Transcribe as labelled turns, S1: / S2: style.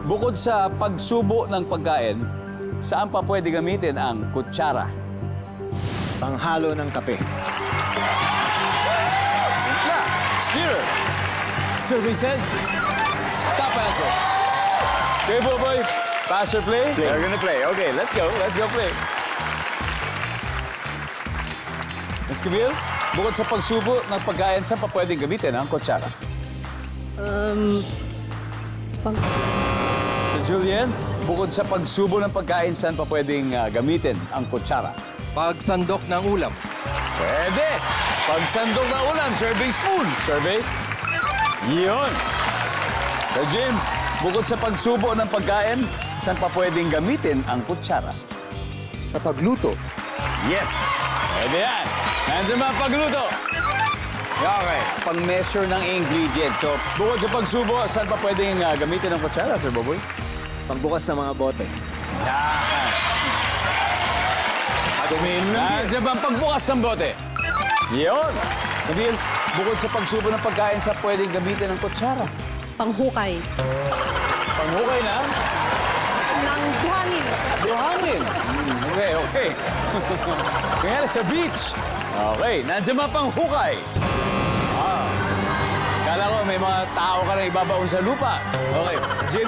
S1: Bukod sa pagsubo ng pagkain, saan pa pwede gamitin ang kutsara?
S2: Panghalo ng kape.
S1: Timpla, stirrer, services, top answer. Okay, Boboy. Pass or play? We're gonna play. Okay, let's go. Let's go play. Miss Camille, bukod sa pagsubo ng pagkain, saan pa pwedeng gamitin ang kutsara? Julian, bukod sa pagsubo ng pagkain, saan pa pwedeng gamitin ang kutsara?
S3: Pagsandok ng ulam.
S1: Pwede! Pagsandok ng ulam, serving spoon. Survey? Yun. Sa Jim, bukod sa pagsubo ng pagkain, saan pa pwedeng gamitin ang kutsara?
S2: Sa pagluto.
S1: Yes! Pwede yan. Nandiyan ba ang pagluto? Okay. Pang-measure ng ingredients. So, bukod sa pagsubo, saan pa pwedeng gamitin ang kutsara, Sir Boboy?
S2: Pagbukas ng mga bote.
S1: Yan. Nandiyan ba ang pagbukas ng bote? Yun. Camille, bukod sa pagsubo ng pagkain, saan pwedeng gamitin ang kutsara?
S4: Panghukay.
S1: Panghukay na?
S4: Ng buhangin.
S1: Buhangin. Okay, okay. Kaya sa beach. Okay, nandiyan ba pang hukay? Kala ko may mga tao ka na ibabaon sa lupa. Okay, Jimmy.